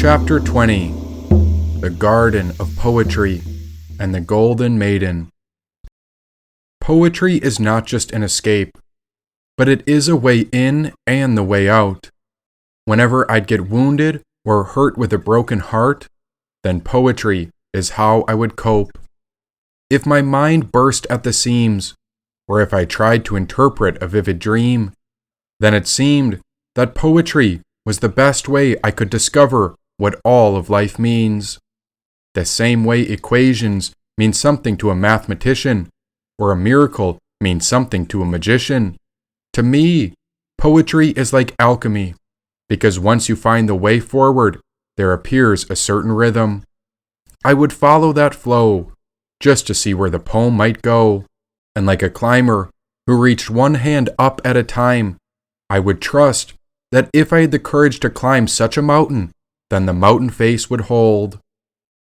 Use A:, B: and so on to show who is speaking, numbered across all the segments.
A: Chapter 20 The Garden of Poetry and the Golden Maiden. Poetry is not just an escape, but it is a way in and the way out. Whenever I'd get wounded or hurt with a broken heart, then poetry is how I would cope. If my mind burst at the seams, or if I tried to interpret a vivid dream, then it seemed that poetry was the best way I could discover what all of life means. The same way equations mean something to a mathematician, or a miracle means something to a magician. To me, poetry is like alchemy, because once you find the way forward, there appears a certain rhythm. I would follow that flow, just to see where the poem might go, and like a climber who reached one hand up at a time, I would trust that if I had the courage to climb such a mountain, then the mountain face would hold.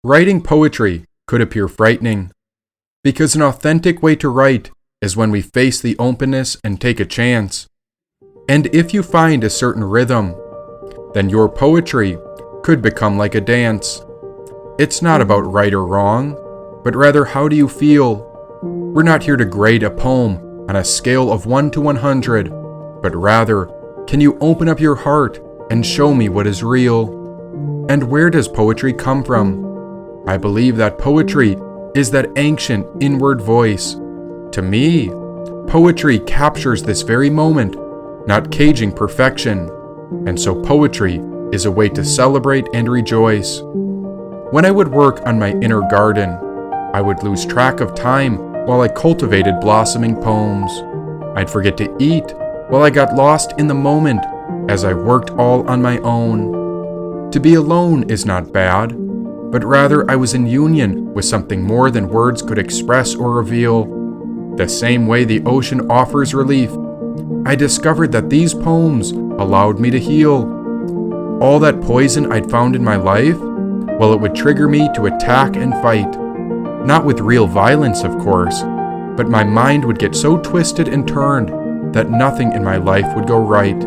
A: Writing poetry could appear frightening, because an authentic way to write is when we face the openness and take a chance. And if you find a certain rhythm, then your poetry could become like a dance. It's not about right or wrong, but rather how do you feel. We're not here to grade a poem on a scale of 1 to 100, but rather, can you open up your heart and show me what is real? And where does poetry come from? I believe that poetry is that ancient inward voice. To me, poetry captures this very moment, not caging perfection. And so poetry is a way to celebrate and rejoice. When I would work on my inner garden, I would lose track of time while I cultivated blossoming poems. I'd forget to eat while I got lost in the moment as I worked all on my own. To be alone is not bad, but rather I was in union with something more than words could express or reveal. The same way the ocean offers relief, I discovered that these poems allowed me to heal. All that poison I'd found in my life, well, it would trigger me to attack and fight. Not with real violence, of course, but my mind would get so twisted and turned that nothing in my life would go right.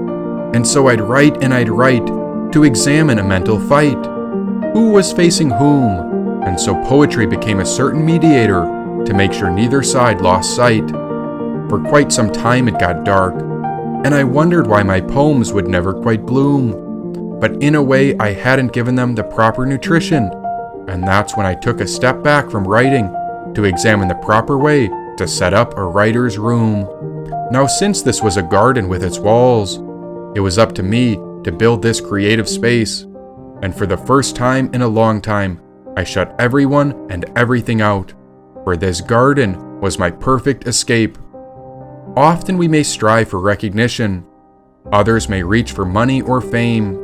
A: And so I'd write and I'd write to examine a mental fight. Who was facing whom? And so poetry became a certain mediator to make sure neither side lost sight. For quite some time it got dark, and I wondered why my poems would never quite bloom. But in a way I hadn't given them the proper nutrition, and that's when I took a step back from writing to examine the proper way to set up a writer's room. Now, since this was a garden with its walls, it was up to me to build this creative space, and for the first time in a long time, I shut everyone and everything out, for this garden was my perfect escape. Often we may strive for recognition, others may reach for money or fame,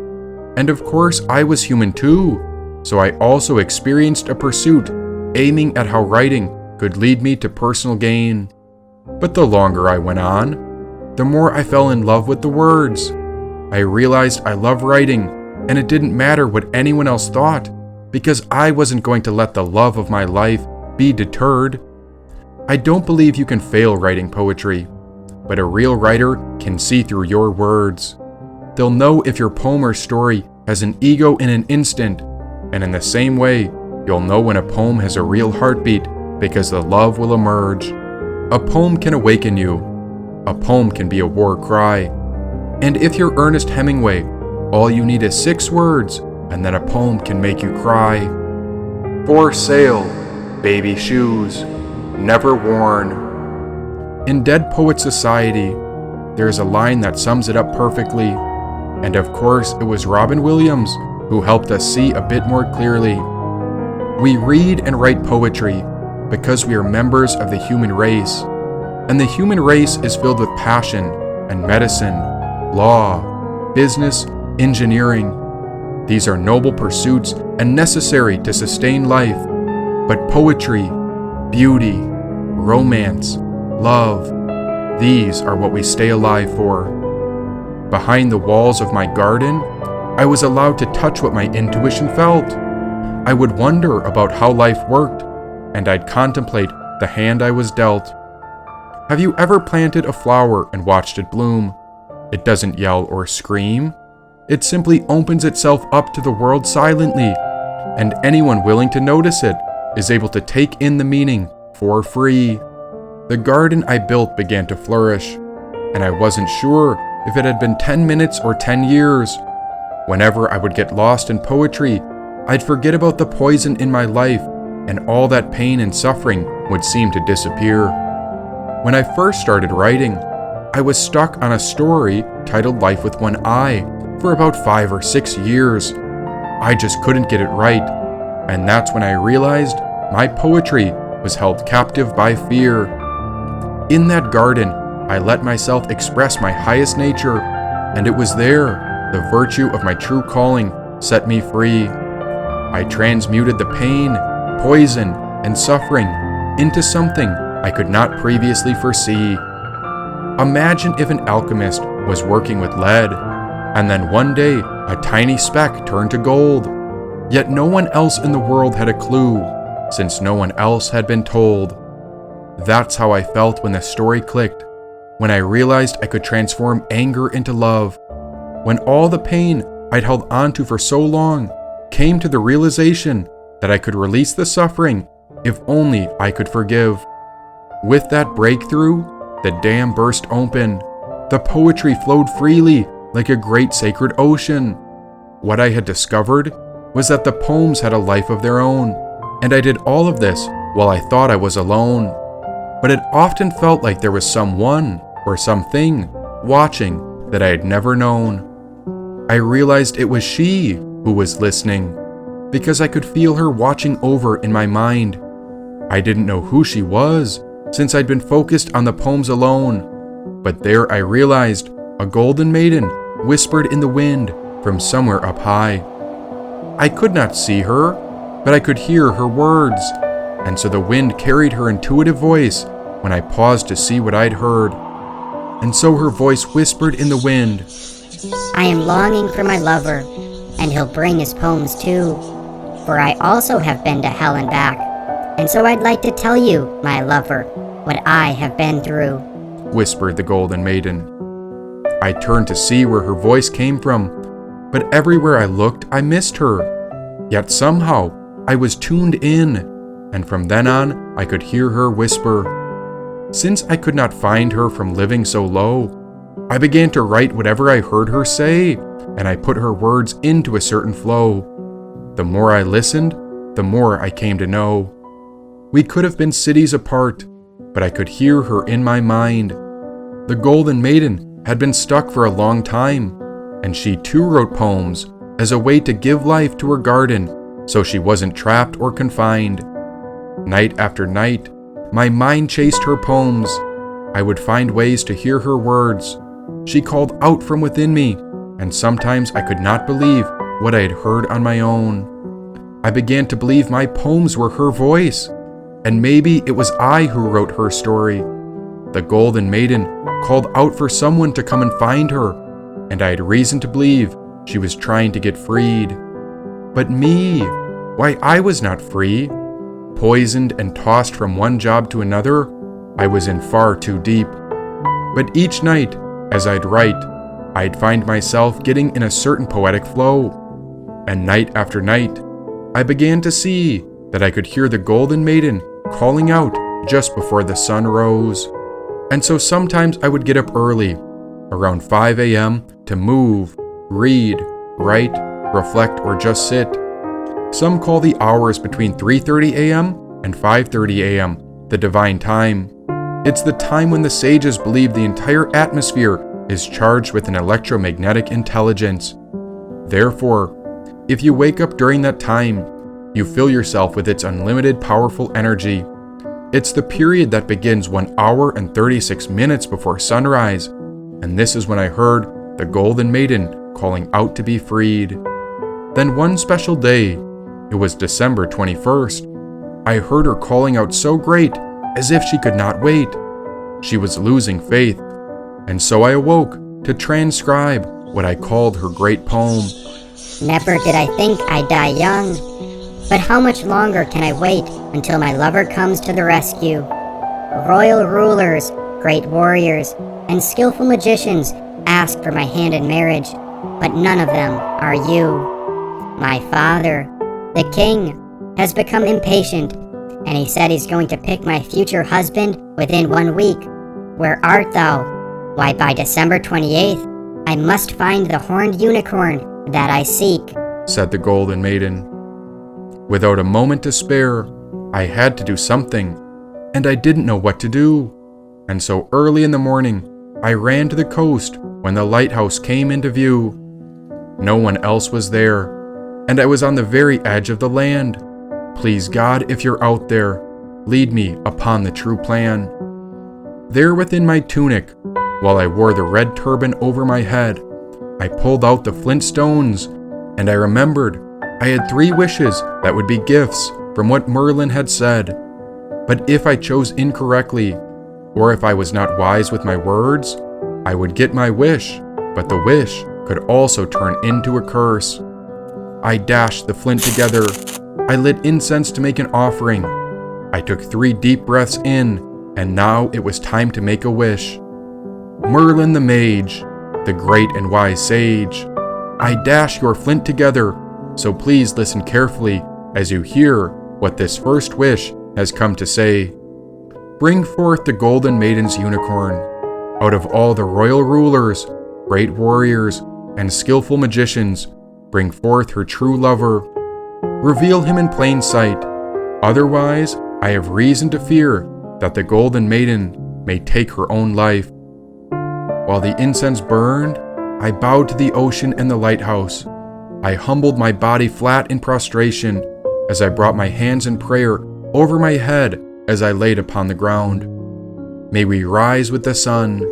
A: and of course I was human too, so I also experienced a pursuit aiming at how writing could lead me to personal gain. But the longer I went on, the more I fell in love with the words. I realized I love writing, and it didn't matter what anyone else thought, because I wasn't going to let the love of my life be deterred. I don't believe you can fail writing poetry, but a real writer can see through your words. They'll know if your poem or story has an ego in an instant, and in the same way, you'll know when a poem has a real heartbeat because the love will emerge. A poem can awaken you. A poem can be a war cry. And if you're Ernest Hemingway, all you need is 6 words, and then a poem can make you cry. For sale, baby shoes, never worn. In Dead Poets Society, there's a line that sums it up perfectly. And of course, it was Robin Williams who helped us see a bit more clearly. We read and write poetry because we are members of the human race. And the human race is filled with passion and medicine, law, business, engineering. These are noble pursuits and necessary to sustain life. But poetry, beauty, romance, love, these are what we stay alive for. Behind the walls of my garden, I was allowed to touch what my intuition felt. I would wonder about how life worked, and I'd contemplate the hand I was dealt. Have you ever planted a flower and watched it bloom? It doesn't yell or scream. It simply opens itself up to the world silently, and anyone willing to notice it is able to take in the meaning for free. The garden I built began to flourish, and I wasn't sure if it had been 10 minutes or 10 years. Whenever I would get lost in poetry, I'd forget about the poison in my life, and all that pain and suffering would seem to disappear. When I first started writing, I was stuck on a story titled Life with One Eye for about 5 or 6 years. I just couldn't get it right, and that's when I realized my poetry was held captive by fear. In that garden, I let myself express my highest nature, and it was there the virtue of my true calling set me free. I transmuted the pain, poison, and suffering into something I could not previously foresee. Imagine if an alchemist was working with lead, and then one day a tiny speck turned to gold. Yet no one else in the world had a clue, since no one else had been told. That's how I felt when the story clicked, when I realized I could transform anger into love, when all the pain I'd held onto for so long came to the realization that I could release the suffering if only I could forgive. With that breakthrough, the dam burst open. The poetry flowed freely like a great sacred ocean. What I had discovered was that the poems had a life of their own, and I did all of this while I thought I was alone. But it often felt like there was someone or something watching that I had never known. I realized it was she who was listening, because I could feel her watching over in my mind. I didn't know who she was, since I'd been focused on the poems alone. But there I realized a golden maiden whispered in the wind from somewhere up high. I could not see her, but I could hear her words, and so the wind carried her intuitive voice when I paused to see what I'd heard. And so her voice whispered in the wind,
B: I am longing for my lover, and he'll bring his poems too, for I also have been to hell and back, and so I'd like to tell you, my lover, what I have been through,
A: whispered the golden maiden. I turned to see where her voice came from, but everywhere I looked, I missed her. Yet somehow, I was tuned in, and from then on, I could hear her whisper. Since I could not find her from living so low, I began to write whatever I heard her say, and I put her words into a certain flow. The more I listened, the more I came to know. We could have been cities apart, but I could hear her in my mind. The golden maiden had been stuck for a long time, and she too wrote poems as a way to give life to her garden, so she wasn't trapped or confined. Night after night, my mind chased her poems. I would find ways to hear her words. She called out from within me, and sometimes I could not believe what I had heard on my own. I began to believe my poems were her voice, and maybe it was I who wrote her story. The golden maiden called out for someone to come and find her, and I had reason to believe she was trying to get freed. But me, why, I was not free. Poisoned and tossed from one job to another, I was in far too deep. But each night, as I'd write, I'd find myself getting in a certain poetic flow. And night after night, I began to see that I could hear the golden maiden calling out just before the sun rose. And so sometimes I would get up early, around 5 a.m., to move, read, write, reflect, or just sit. Some call the hours between 3:30 a.m. and 5:30 a.m. the divine time. It's the time when the sages believe the entire atmosphere is charged with an electromagnetic intelligence. Therefore, if you wake up during that time, you fill yourself with its unlimited powerful energy. It's the period that begins 1 hour and 36 minutes before sunrise, and this is when I heard the golden maiden calling out to be freed. Then one special day, it was December 21st, I heard her calling out so great as if she could not wait. She was losing faith, and so I awoke to transcribe what I called her great poem.
B: Never did I think I'd die young, but how much longer can I wait until my lover comes to the rescue? Royal rulers, great warriors, and skillful magicians ask for my hand in marriage, but none of them are you. My father, the king, has become impatient, and he said he's going to pick my future husband within 1 week. Where art thou? Why, by December 28th, I must find the horned unicorn that I seek,
A: said the Golden Maiden. Without a moment to spare, I had to do something, and I didn't know what to do. And so early in the morning, I ran to the coast when the lighthouse came into view. No one else was there, and I was on the very edge of the land. Please God, if you're out there, lead me upon the true plan. There within my tunic, while I wore the red turban over my head, I pulled out the flint stones, and I remembered I had 3 wishes that would be gifts from what Merlin had said. But if I chose incorrectly, or if I was not wise with my words, I would get my wish, but the wish could also turn into a curse. I dashed the flint together. I lit incense to make an offering. I took 3 deep breaths in, and now it was time to make a wish. Merlin the mage, the great and wise sage, I dash your flint together, so please listen carefully as you hear what this first wish has come to say. Bring forth the Golden Maiden's unicorn. Out of all the royal rulers, great warriors, and skillful magicians, bring forth her true lover. Reveal him in plain sight. Otherwise, I have reason to fear that the Golden Maiden may take her own life. While the incense burned, I bowed to the ocean and the lighthouse. I humbled my body flat in prostration as I brought my hands in prayer over my head as I laid upon the ground. May we rise with the sun.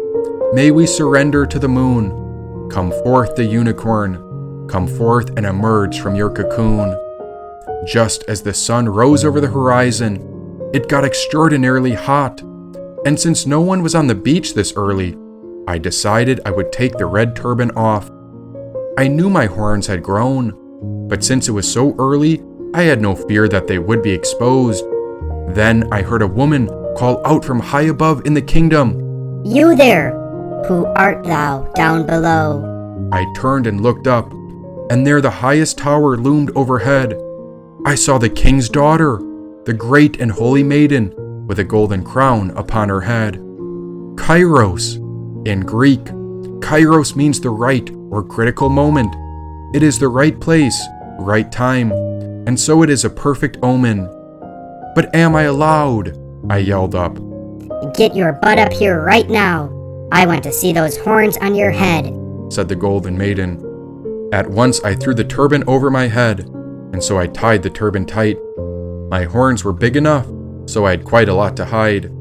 A: May we surrender to the moon. Come forth the unicorn. Come forth and emerge from your cocoon. Just as the sun rose over the horizon, it got extraordinarily hot. And since no one was on the beach this early, I decided I would take the red turban off. I knew my horns had grown, but since it was so early, I had no fear that they would be exposed. Then I heard a woman call out from high above in the kingdom,
B: You there! Who art thou down below?
A: I turned and looked up, and there the highest tower loomed overhead. I saw the king's daughter, the great and holy maiden, with a golden crown upon her head. Kairos. In Greek, Kairos means the right or critical moment. It is the right place, right time, and so it is a perfect omen. But am I allowed? I yelled up.
B: Get your butt up here right now. I want to see those horns on your head,
A: said the Golden Maiden. At once I threw the turban over my head, and so I tied the turban tight. My horns were big enough, so I had quite a lot to hide.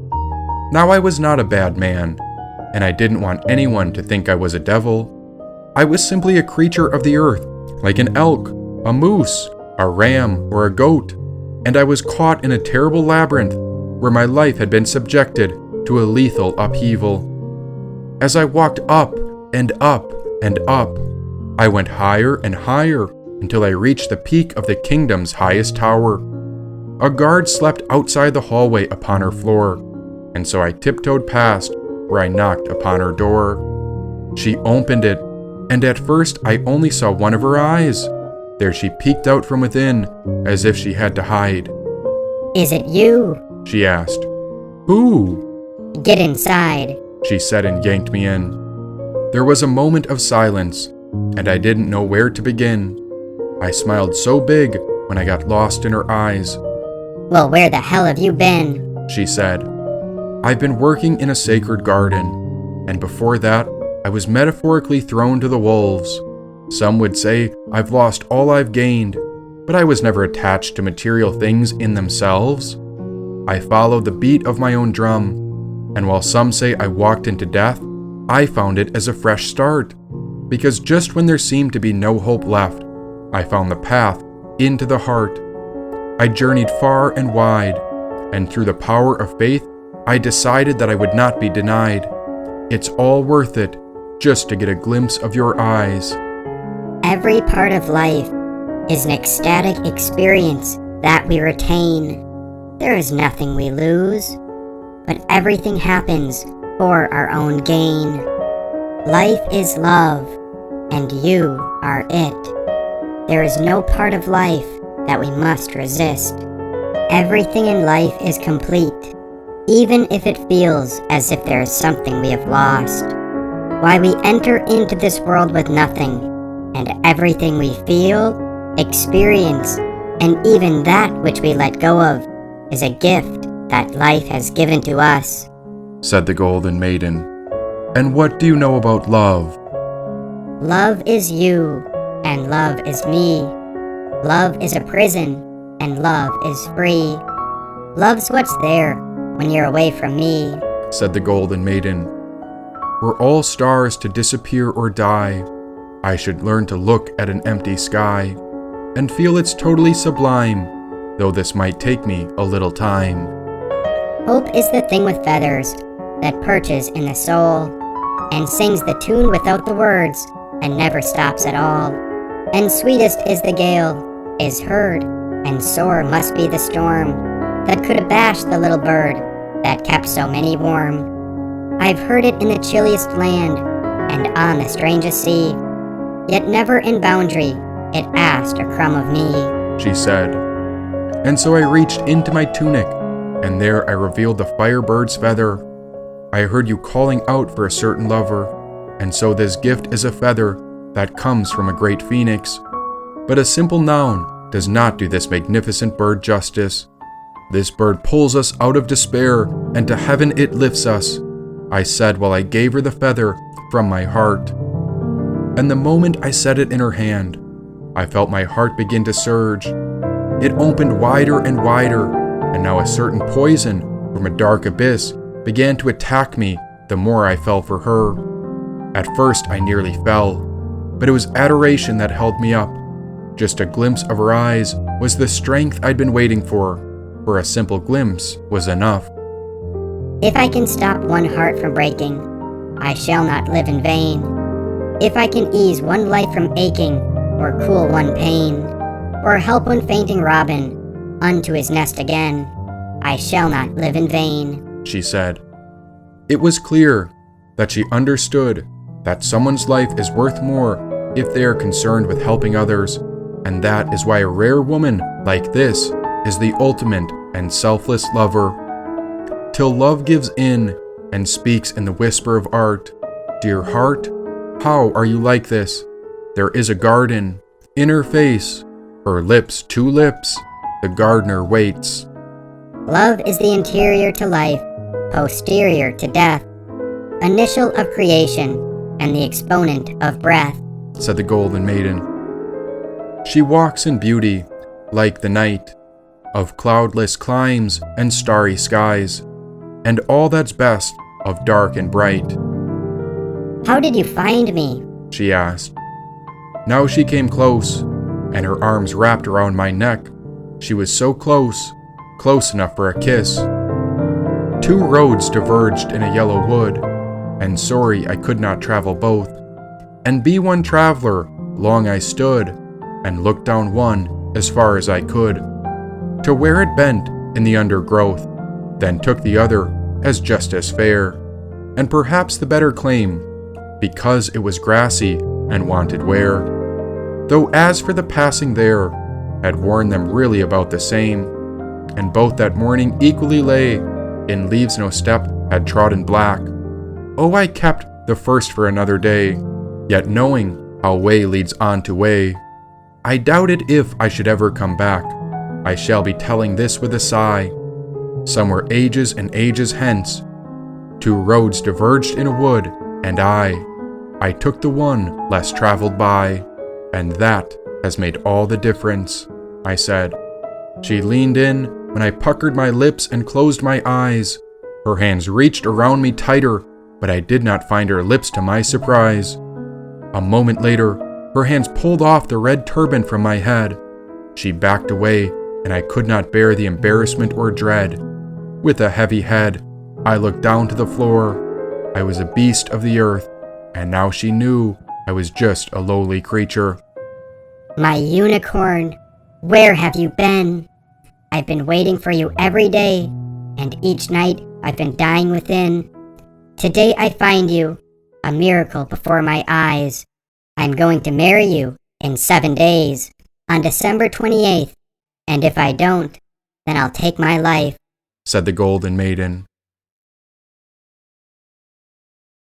A: Now I was not a bad man, and I didn't want anyone to think I was a devil. I was simply a creature of the earth, like an elk, a moose, a ram, or a goat, and I was caught in a terrible labyrinth where my life had been subjected to a lethal upheaval. As I walked up and up and up, I went higher and higher until I reached the peak of the kingdom's highest tower. A guard slept outside the hallway upon her floor, and so I tiptoed past where I knocked upon her door. She opened it, and at first I only saw one of her eyes. There she peeked out from within, as if she had to hide.
B: Is it you?
A: She asked. Who?
B: Get inside,
A: she said and yanked me in. There was a moment of silence, and I didn't know where to begin. I smiled so big when I got lost in her eyes.
B: Well, where the hell have you been?
A: She said. I've been working in a sacred garden, and before that, I was metaphorically thrown to the wolves. Some would say I've lost all I've gained, but I was never attached to material things in themselves. I followed the beat of my own drum, and while some say I walked into death, I found it as a fresh start, because just when there seemed to be no hope left, I found the path into the heart. I journeyed far and wide, and through the power of faith, I decided that I would not be denied. It's all worth it, just to get a glimpse of your eyes.
B: Every part of life is an ecstatic experience that we retain. There is nothing we lose, but everything happens for our own gain. Life is love. and you are it. There is no part of life that we must resist. Everything in life is complete, even if it feels as if there is something we have lost. Why we enter into this world with nothing, and everything we feel, experience, and even that which we let go of is a gift that life has given to us,
A: said the Golden Maiden. And what do you know about love?
B: Love is you, and love is me. Love is a prison, and love is free. Love's what's there when you're away from me,
A: said the Golden Maiden. Were all stars to disappear or die, I should learn to look at an empty sky and feel it's totally sublime, though this might take me a little time.
B: Hope is the thing with feathers that perches in the soul and sings the tune without the words and never stops at all. And sweetest is the gale, is heard, and sore must be the storm that could abash the little bird that kept so many warm. I've heard it in the chilliest land and on the strangest sea, yet never in boundary it asked a crumb of me,
A: she said. And so I reached into my tunic, and there I revealed the firebird's feather. I heard you calling out for a certain lover, and so this gift is a feather that comes from a great phoenix. But a simple noun does not do this magnificent bird justice. This bird pulls us out of despair, and to heaven it lifts us, I said while I gave her the feather from my heart. And the moment I set it in her hand, I felt my heart begin to surge. It opened wider and wider, and now a certain poison from a dark abyss began to attack me the more I fell for her. At first I nearly fell, but it was adoration that held me up. Just a glimpse of her eyes was the strength I'd been waiting for a simple glimpse was enough.
B: If I can stop one heart from breaking, I shall not live in vain. If I can ease one life from aching, or cool one pain, or help one fainting robin unto his nest again, I shall not live in vain,
A: she said. It was clear that she understood that someone's life is worth more if they are concerned with helping others, and that is why a rare woman like this is the ultimate and selfless lover. Till love gives in and speaks in the whisper of art, dear heart, how are you like this? There is a garden in her face, her lips, 2 lips, the gardener waits.
B: Love is the interior to life, posterior to death, initial of creation, and the exponent of breath,
A: said the Golden Maiden. She walks in beauty, like the night, of cloudless climes and starry skies, and all that's best of dark and bright.
B: How did you find me?
A: She asked. Now she came close, and her arms wrapped around my neck. She was so close, close enough for a kiss. 2 roads diverged in a yellow wood, and sorry I could not travel both. And be one traveler, long I stood, and looked down one as far as I could, to where it bent in the undergrowth, then took the other as just as fair, and perhaps the better claim, because it was grassy and wanted wear. Though as for the passing there, had worn them really about the same, and both that morning equally lay in leaves no step had trodden black. Oh, I kept the first for another day, yet knowing how way leads on to way, I doubted if I should ever come back. I shall be telling this with a sigh. Somewhere ages and ages hence, 2 roads diverged in a wood, and I took the one less traveled by, and that has made all the difference, I said. She leaned in when I puckered my lips and closed my eyes. Her hands reached around me tighter, but I did not find her lips to my surprise. A moment later, her hands pulled off the red turban from my head. She backed away, and I could not bear the embarrassment or dread. With a heavy head, I looked down to the floor. I was a beast of the earth, and now she knew I was just a lowly creature.
B: My unicorn, where have you been? I've been waiting for you every day, and each night I've been dying within. Today I find you, a miracle before my eyes. I'm going to marry you in 7 days, on December 28th, and if I don't, then I'll take my life,"
A: said the Golden Maiden.